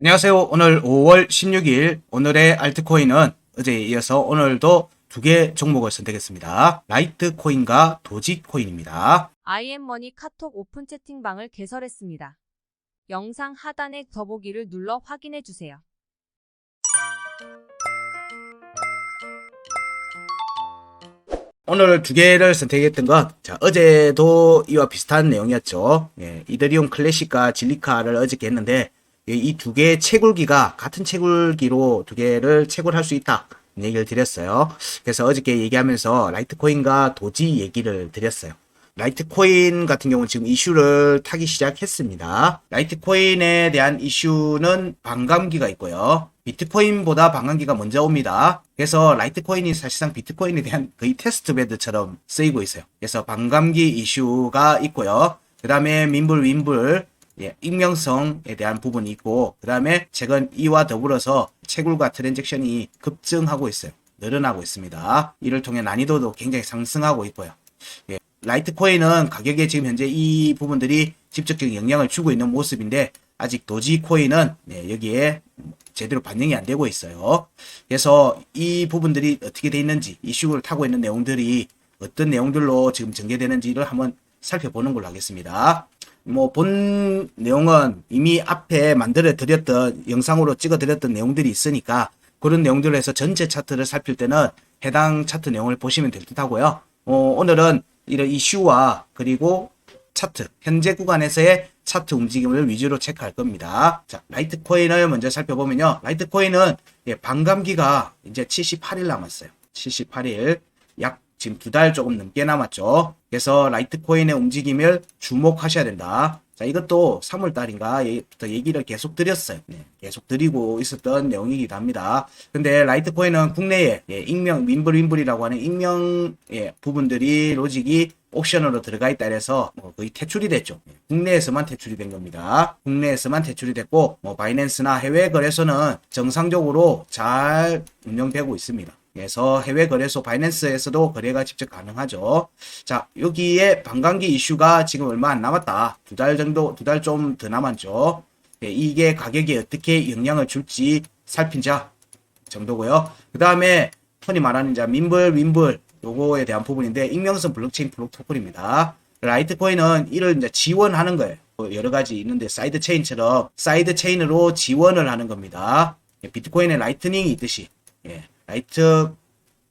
안녕하세요. 오늘 5월 16일 오늘의 알트코인은 어제에 이어서 오늘도 두 개 종목을 선택했습니다. 라이트코인과 도지코인입니다. IM머니 카톡 오픈 채팅방을 개설했습니다. 영상 하단의 더보기를 눌러 확인해주세요. 오늘 두 개를 선택했던 건 어제도 이와 비슷한 내용이었죠. 이더리움 클래식과 진리카를 어저께 했는데 이 두 개의 채굴기가 같은 채굴기로 두 개를 채굴할 수 있다 얘기를 드렸어요. 그래서 어저께 얘기하면서 라이트코인과 도지 얘기를 드렸어요. 라이트코인 같은 경우는 지금 이슈를 타기 시작했습니다. 라이트코인에 대한 이슈는 반감기가 있고요. 비트코인보다 반감기가 먼저 옵니다. 그래서 라이트코인이 사실상 비트코인에 대한 거의 테스트베드처럼 쓰이고 있어요. 그래서 반감기 이슈가 있고요. 그 다음에 민불, 윈불, 익명성에 대한 부분이 있고, 그 다음에 최근 이와 더불어서 채굴과 트랜잭션이 급증하고 있어요. 늘어나고 있습니다. 이를 통해 난이도도 굉장히 상승하고 있고요. 라이트코인은 가격에 지금 현재 이 부분들이 직접적인 영향을 주고 있는 모습인데, 아직 도지코인은 여기에 제대로 반영이 안 되고 있어요. 그래서 이 부분들이 어떻게 돼 있는지, 이슈를 타고 있는 내용들이 어떤 내용들로 지금 전개되는지를 한번 살펴보는 걸로 하겠습니다. 본 내용은 이미 앞에 만들어 드렸던 영상으로 찍어 드렸던 내용들이 있으니까 그런 내용들을 해서 전체 차트를 살필 때는 해당 차트 내용을 보시면 될 듯 하고요. 오늘은 이런 이슈와 그리고 차트, 현재 구간에서의 차트 움직임을 위주로 체크할 겁니다. 자, 라이트코인을 먼저 살펴보면요. 라이트코인은 반감기가 이제 78일 남았어요. 78일. 약 지금 2달 조금 넘게 남았죠. 그래서 라이트코인의 움직임을 주목하셔야 된다. 자, 이것도 3월달인가부터 얘기를 계속 드렸어요. 계속 드리고 있었던 내용이기도 합니다. 근데 라이트코인은 국내에 익명, 윈불이라고 하는 익명 부분들이 로직이 옵션으로 들어가 있다 해서 거의 퇴출이 됐죠. 국내에서만 퇴출이 된 겁니다. 국내에서만 퇴출이 됐고 바이낸스나 해외 거래소는 정상적으로 잘 운영되고 있습니다. 그래서 해외 거래소 바이낸스에서도 거래가 직접 가능하죠. 자, 여기에 반감기 이슈가 지금 얼마 안 남았다. 2달 정도, 2달 좀 더 남았죠. 이게 가격에 어떻게 영향을 줄지 살핀 자 정도고요. 그 다음에 흔히 말하는 민불, 윈불 요거에 대한 부분인데, 익명성 블록체인 프로토콜입니다. 라이트코인은 이를 이제 지원하는 거예요. 여러 가지 있는데 사이드 체인처럼 사이드 체인으로 지원을 하는 겁니다. 비트코인에 라이트닝이 있듯이 라이트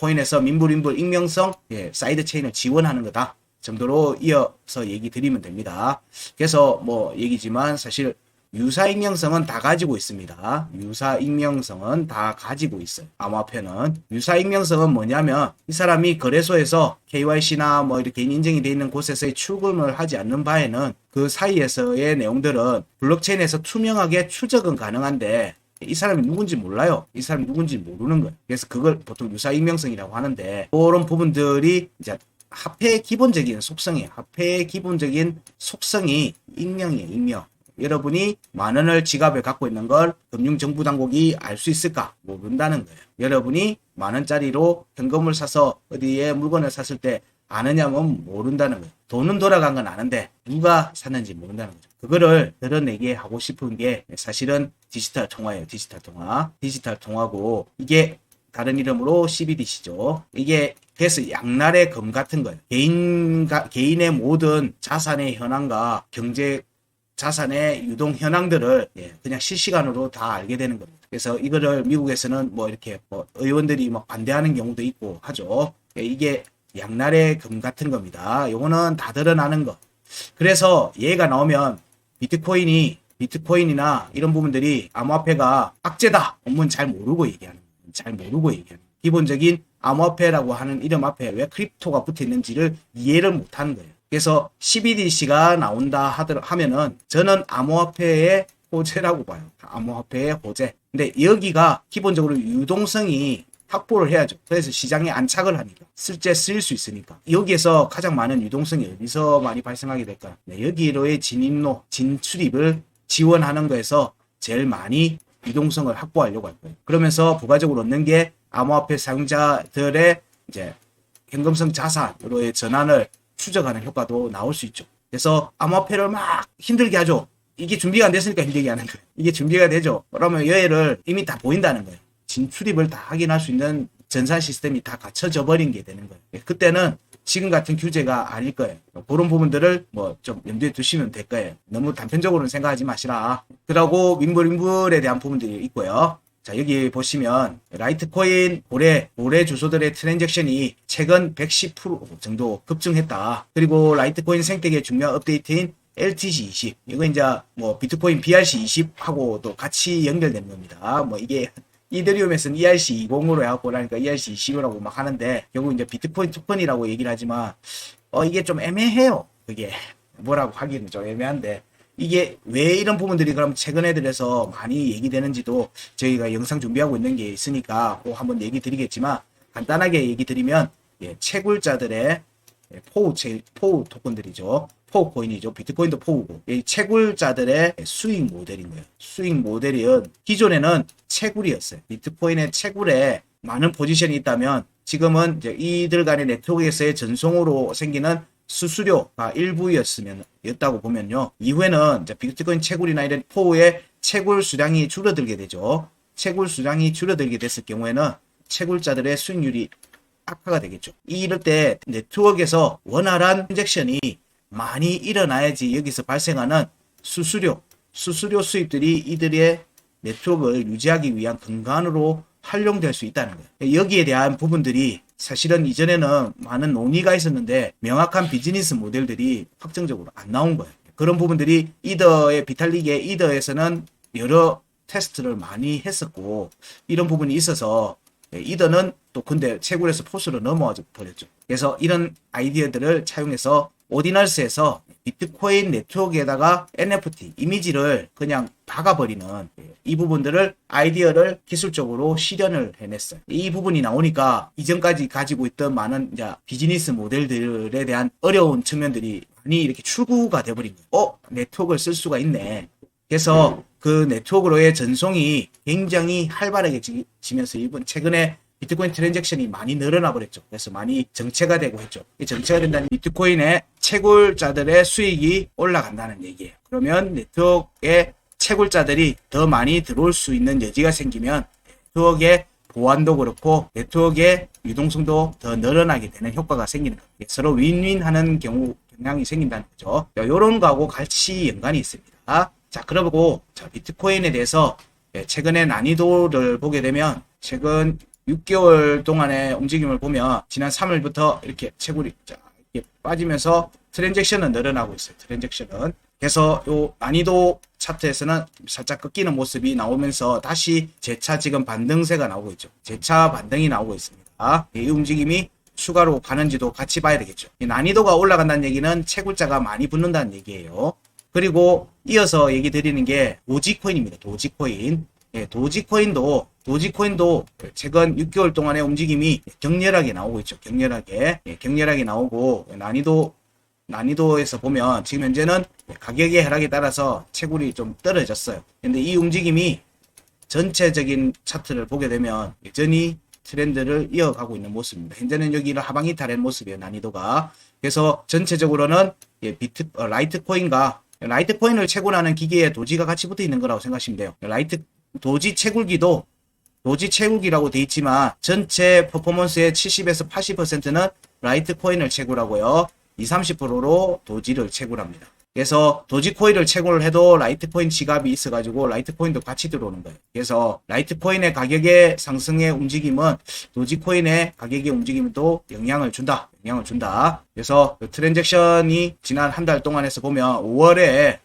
코인에서 민불, 익명성, 사이드 체인을 지원하는 거다 정도로 이어서 얘기 드리면 됩니다. 그래서 얘기지만 사실 유사 익명성은 다 가지고 있습니다. 유사 익명성은 다 가지고 있어요. 암호화폐는. 유사 익명성은 뭐냐면 이 사람이 거래소에서 KYC나 이렇게 개인 인증이 되어 있는 곳에서의 출금을 하지 않는 바에는 그 사이에서의 내용들은 블록체인에서 투명하게 추적은 가능한데 이 사람이 누군지 몰라요. 이 사람이 누군지 모르는 거예요. 그래서 그걸 보통 유사 익명성이라고 하는데, 그런 부분들이 이제 화폐의 기본적인 속성이에요. 화폐의 기본적인 속성이 익명이에요. 익명. 여러분이 10,000원을 지갑에 갖고 있는 걸 금융정보당국이 알 수 있을까? 모른다는 거예요. 여러분이 10,000원짜리로 현금을 사서 어디에 물건을 샀을 때 아느냐면 모른다는 거예요. 돈은 돌아간 건 아는데 누가 샀는지 모른다는 거죠. 그거를 드러내게 하고 싶은 게 사실은 디지털 통화예요. 디지털 통화. 디지털 통화고, 이게 다른 이름으로 CBDC죠. 이게 그래서 양날의 검 같은 거예요. 개인의 모든 자산의 현황과 경제 자산의 유동 현황들을 그냥 실시간으로 다 알게 되는 겁니다. 그래서 이거를 미국에서는 이렇게 의원들이 반대하는 경우도 있고 하죠. 이게 양날의 검 같은 겁니다. 요거는 다 드러나는 거. 그래서 얘가 나오면 비트코인이나 이런 부분들이 암호화폐가 악재다. 보면 잘 모르고 얘기하는 거예요. 잘 모르고 얘기하는 거예요. 기본적인 암호화폐라고 하는 이름 앞에 왜 크립토가 붙어 있는지를 이해를 못하는 거예요. 그래서 CBDC가 나온다 하면은 저는 암호화폐의 호재라고 봐요. 암호화폐의 호재. 근데 여기가 기본적으로 유동성이 확보를 해야죠. 그래서 시장에 안착을 하니까 실제 쓰일 수 있으니까. 여기에서 가장 많은 유동성이 어디서 많이 발생하게 될까? 여기로의 진출입을 지원하는 거에서 제일 많이 유동성을 확보하려고 할 거예요. 그러면서 부가적으로 얻는 게 암호화폐 사용자들의 이제 현금성 자산으로의 전환을 추적하는 효과도 나올 수 있죠. 그래서 암호화폐를 막 힘들게 하죠. 이게 준비가 안 됐으니까 힘들게 하는 거예요. 이게 준비가 되죠. 그러면 얘를 이미 다 보인다는 거예요. 진출입을 다 확인할 수 있는 전산 시스템이 다 갖춰져 버린 게 되는 거예요. 그때는 지금 같은 규제가 아닐 거예요. 그런 부분들을 뭐 좀 염두에 두시면 될 거예요. 너무 단편적으로는 생각하지 마시라. 그러고 윈불에 대한 부분들이 있고요. 자, 여기 보시면 라이트코인 고래 주소들의 트랜잭션이 최근 110% 정도 급증했다. 그리고 라이트코인 생태계 중요한 업데이트인 LTC20 이거 이제 뭐 비트코인 BRC20하고도 같이 연결되는 겁니다. 뭐 이게 이더리움에서는 ERC20으로 해갖고 그러니까 ERC20이라고 막 하는데 결국 이제 비트코인 토큰이라고 얘기를 하지만 이게 좀 애매해요. 그게 뭐라고 하기는 좀 애매한데 이게 왜 이런 부분들이 그럼 최근에 들어서 많이 얘기되는지도 저희가 영상 준비하고 있는 게 있으니까 꼭 한번 얘기 드리겠지만 간단하게 얘기 드리면 채굴자들의 포우 토큰들이죠. 포우 코인이죠. 비트코인도 포우고 이 채굴자들의 수익 모델인 거예요. 수익 모델은 기존에는 채굴이었어요. 비트코인의 채굴에 많은 포지션이 있다면 지금은 이제 이들 간의 네트워크에서의 전송으로 생기는 수수료가 일부였다고 보면요. 이후에는 이제 비트코인 채굴이나 이런 포우의 채굴 수량이 줄어들게 되죠. 채굴 수량이 줄어들게 됐을 경우에는 채굴자들의 수익률이 악화가 되겠죠. 이럴 때 네트워크에서 원활한 트랜잭션이 많이 일어나야지 여기서 발생하는 수수료 수입들이 이들의 네트워크를 유지하기 위한 근간으로 활용될 수 있다는 거예요. 여기에 대한 부분들이 사실은 이전에는 많은 논의가 있었는데 명확한 비즈니스 모델들이 확정적으로 안 나온 거예요. 그런 부분들이 비탈릭의 이더에서는 여러 테스트를 많이 했었고 이런 부분이 있어서 이더는 또 근데 채굴에서 포스로 넘어와 버렸죠. 그래서 이런 아이디어들을 차용해서 오디널스에서 비트코인 네트워크에다가 NFT 이미지를 그냥 박아버리는 이 부분들을 아이디어를 기술적으로 실현을 해냈어요. 이 부분이 나오니까 이전까지 가지고 있던 많은 이제 비즈니스 모델들에 대한 어려운 측면들이 많이 이렇게 출구가 돼버린 거예요. 네트워크를 쓸 수가 있네. 그래서 그 네트워크로의 전송이 굉장히 활발하게 지면서 이번 최근에 비트코인 트랜잭션이 많이 늘어나 버렸죠. 그래서 많이 정체가 되고 했죠. 이 정체가 된다는 비트코인의 채굴자들의 수익이 올라간다는 얘기예요. 그러면 네트워크에 채굴자들이 더 많이 들어올 수 있는 여지가 생기면 네트워크의 보안도 그렇고 네트워크의 유동성도 더 늘어나게 되는 효과가 생기는 거예요. 서로 윈윈하는 경향이 생긴다는 거죠. 이런 거하고 같이 연관이 있습니다. 자, 그러고 비트코인에 대해서 최근의 난이도를 보게 되면 최근 6개월 동안의 움직임을 보면 지난 3일부터 이렇게 채굴이 이렇게 빠지면서 트랜잭션은 늘어나고 있어요. 트랜잭션은. 그래서 요 난이도 차트에서는 살짝 꺾이는 모습이 나오면서 다시 재차 지금 반등세가 나오고 있죠. 재차 반등이 나오고 있습니다. 이 움직임이 추가로 가는지도 같이 봐야 되겠죠. 이 난이도가 올라간다는 얘기는 채굴자가 많이 붙는다는 얘기예요. 그리고 이어서 얘기 드리는 게 도지코인입니다. 도지코인. 도지코인도 최근 6개월 동안의 움직임이 격렬하게 나오고 있죠. 격렬하게 나오고 난이도에서 보면 지금 현재는 가격의 하락에 따라서 채굴이 좀 떨어졌어요. 근데 이 움직임이 전체적인 차트를 보게 되면 여전히 트렌드를 이어가고 있는 모습입니다. 현재는 여기를 하방 이탈한 모습이에요. 난이도가. 그래서 전체적으로는 라이트코인을 채굴하는 기계에 도지가 같이 붙어 있는 거라고 생각하시면 돼요. 도지 채굴기라고 돼 있지만 전체 퍼포먼스의 70에서 80%는 라이트코인을 채굴하고요. 20-30%로 도지를 채굴합니다. 그래서 도지코인을 채굴을 해도 라이트코인 지갑이 있어가지고 라이트코인도 같이 들어오는 거예요. 그래서 라이트코인의 가격의 상승의 움직임은 도지코인의 가격의 움직임도 영향을 준다. 그래서 트랜잭션이 지난 한 달 동안 해서 보면 5월에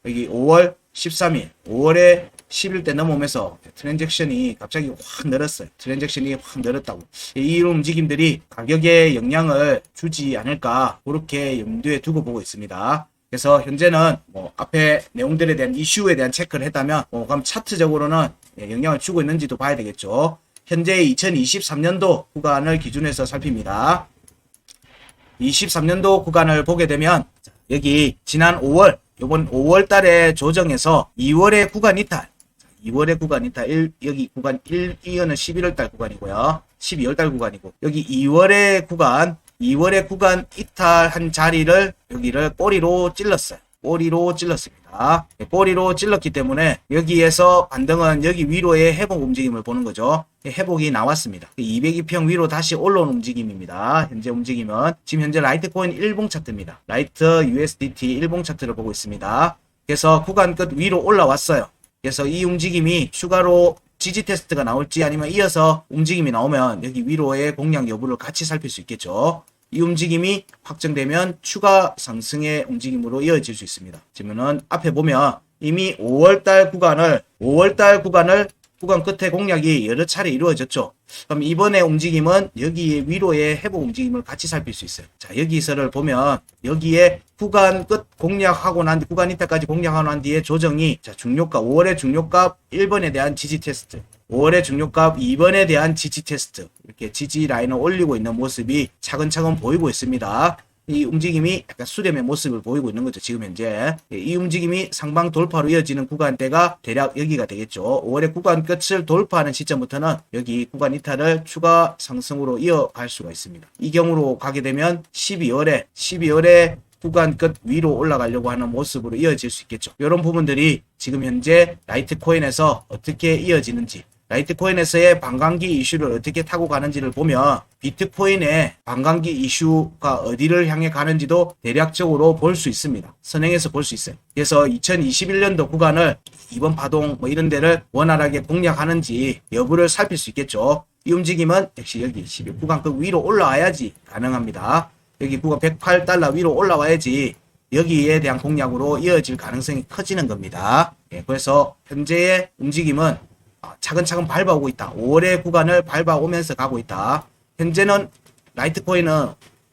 여기 5월 13일, 5월에 10일대 넘어오면서 트랜잭션이 갑자기 확 늘었어요. 트랜잭션이 확 늘었다고. 이 움직임들이 가격에 영향을 주지 않을까 그렇게 염두에 두고 보고 있습니다. 그래서 현재는 뭐 앞에 내용들에 대한 이슈에 대한 체크를 했다면 그럼 차트적으로는 영향을 주고 있는지도 봐야 되겠죠. 현재 2023년도 구간을 기준해서 살핍니다. 23년도 구간을 보게 되면 여기 지난 5월 이번 5월 달에 조정해서 2월에 구간 이탈. 여기 구간 1, 2월은 11월 달 구간이고요. 12월 달 구간이고 여기 2월의 구간 이탈한 자리를 여기를 꼬리로 찔렀어요. 꼬리로 찔렀습니다. 꼬리로 찔렀기 때문에 여기에서 반등은 여기 위로의 회복 움직임을 보는 거죠. 회복이 나왔습니다. 202평 위로 다시 올라온 움직임입니다. 현재 움직임은 지금 현재 라이트코인 일봉 차트입니다. 라이트 USDT 일봉 차트를 보고 있습니다. 그래서 구간 끝 위로 올라왔어요. 그래서 이 움직임이 추가로 지지 테스트가 나올지 아니면 이어서 움직임이 나오면 여기 위로의 공략 여부를 같이 살필 수 있겠죠. 이 움직임이 확정되면 추가 상승의 움직임으로 이어질 수 있습니다. 지금은 앞에 보면 이미 5월달 구간 끝에 공략이 여러 차례 이루어졌죠. 그럼 이번에 움직임은 여기 위로의 회복 움직임을 같이 살필 수 있어요. 자, 여기서를 보면 여기에 구간 끝 공략하고 난 구간 이탈까지 공략하고 난 뒤에 조정이 자, 중요가 5월의 중요값 1번에 대한 지지 테스트, 5월의 중요값 2번에 대한 지지 테스트, 이렇게 지지 라인을 올리고 있는 모습이 차근차근 보이고 있습니다. 이 움직임이 약간 수렴의 모습을 보이고 있는 거죠. 지금 현재 이 움직임이 상방 돌파로 이어지는 구간대가 대략 여기가 되겠죠. 5월의 구간 끝을 돌파하는 시점부터는 여기 구간 이탈을 추가 상승으로 이어갈 수가 있습니다. 이 경우로 가게 되면 12월에 구간 끝 위로 올라가려고 하는 모습으로 이어질 수 있겠죠. 이런 부분들이 지금 현재 라이트코인에서 어떻게 이어지는지, 라이트코인에서의 반감기 이슈를 어떻게 타고 가는지를 보면 비트코인의 반감기 이슈가 어디를 향해 가는지도 대략적으로 볼 수 있습니다. 선행해서 볼 수 있어요. 그래서 2021년도 구간을 이번 파동 뭐 이런 데를 원활하게 공략하는지 여부를 살필 수 있겠죠. 이 움직임은 역시 여기 12 구간급 위로 올라와야지 가능합니다. 여기 구간 108달러 위로 올라와야지 여기에 대한 공략으로 이어질 가능성이 커지는 겁니다. 그래서 현재의 움직임은 차근차근 밟아오고 있다. 5월의 구간을 밟아오면서 가고 있다. 현재는 라이트코인은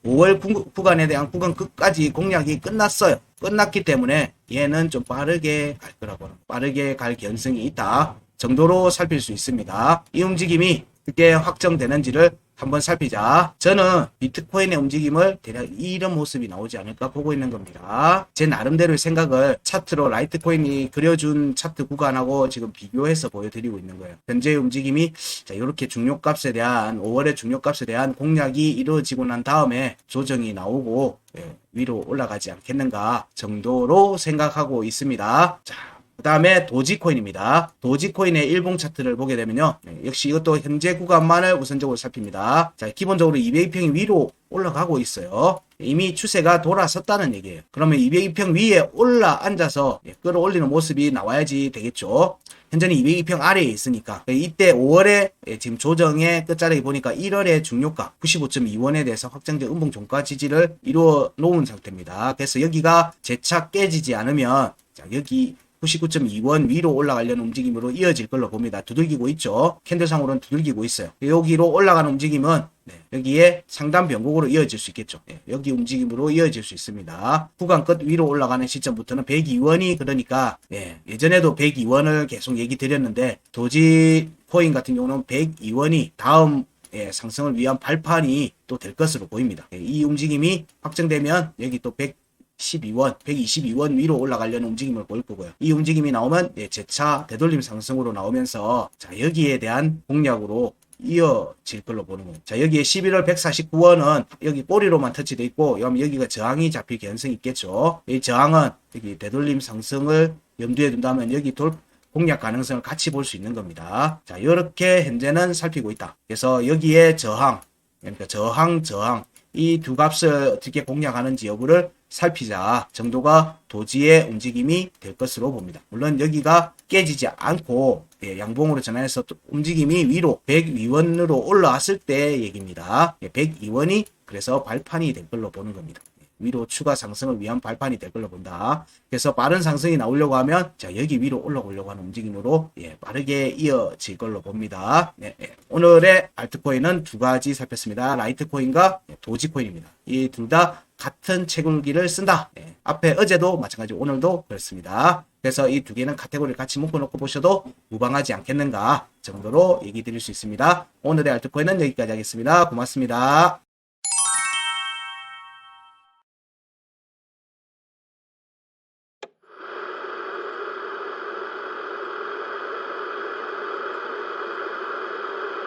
5월 구간에 대한 구간 끝까지 공략이 끝났어요. 끝났기 때문에 얘는 좀 빠르게 갈 거라고, 빠르게 갈 가능성이 있다 정도로 살필 수 있습니다. 이 움직임이 그게 확정되는지를 한번 살피자. 저는 비트코인의 움직임을 대략 이런 모습이 나오지 않을까 보고 있는 겁니다. 제 나름대로의 생각을 차트로 라이트코인이 그려준 차트 구간하고 지금 비교해서 보여드리고 있는 거예요. 현재의 움직임이 자, 이렇게 중요값에 대한 5월의 중요값에 대한 공략이 이루어지고 난 다음에 조정이 나오고 위로 올라가지 않겠는가 정도로 생각하고 있습니다. 자, 그 다음에 도지코인입니다. 도지코인의 일봉 차트를 보게 되면요. 역시 이것도 현재 구간만을 우선적으로 살핍니다. 자, 기본적으로 202평이 위로 올라가고 있어요. 이미 추세가 돌아섰다는 얘기예요. 그러면 202평 위에 올라앉아서 끌어올리는 모습이 나와야지 되겠죠. 현재는 202평 아래에 있으니까 이때 5월에 지금 조정의 끝자락이 보니까 1월의 중요가 95.2원에 대해서 확정된 음봉 종가 지지를 이루어 놓은 상태입니다. 그래서 여기가 재차 깨지지 않으면 자, 여기 99.2원 위로 올라가려는 움직임으로 이어질 걸로 봅니다. 두들기고 있죠. 캔들상으로는 두들기고 있어요. 여기로 올라가는 움직임은 여기에 상단 변곡으로 이어질 수 있겠죠. 여기 움직임으로 이어질 수 있습니다. 구간 끝 위로 올라가는 시점부터는 102원이 그러니까 예전에도 102원을 계속 얘기 드렸는데 도지코인 같은 경우는 102원이 다음 상승을 위한 발판이 또 될 것으로 보입니다. 이 움직임이 확정되면 여기 또 122원 위로 올라가려는 움직임을 보일 거고요. 이 움직임이 나오면 재차 되돌림 상승으로 나오면서 자, 여기에 대한 공략으로 이어질 걸로 보는 거예요. 자, 여기에 11월 149원은 여기 꼬리로만 터치되어 있고 여기가 저항이 잡힐 가능성이 있겠죠. 이 저항은 여기 되돌림 상승을 염두에 둔다면 여기 공략 가능성을 같이 볼 수 있는 겁니다. 자, 이렇게 현재는 살피고 있다. 그래서 여기에 저항, 그러니까 저항 이 두 값을 어떻게 공략하는지 여부를 살피자 정도가 도지의 움직임이 될 것으로 봅니다. 물론 여기가 깨지지 않고 양봉으로 전환해서 움직임이 위로 102원으로 올라왔을 때 얘기입니다. 102원이 그래서 발판이 될 걸로 보는 겁니다. 위로 추가 상승을 위한 발판이 될 걸로 본다. 그래서 빠른 상승이 나오려고 하면 자, 여기 위로 올라오려고 하는 움직임으로 빠르게 이어질 걸로 봅니다. 오늘의 알트코인은 두 가지 살폈습니다. 라이트코인과 도지코인입니다. 이 둘 다 같은 채굴기를 쓴다. 앞에 어제도 마찬가지 오늘도 그렇습니다. 그래서 이 두 개는 카테고리를 같이 묶어놓고 보셔도 무방하지 않겠는가 정도로 얘기 드릴 수 있습니다. 오늘의 알트코인은 여기까지 하겠습니다. 고맙습니다.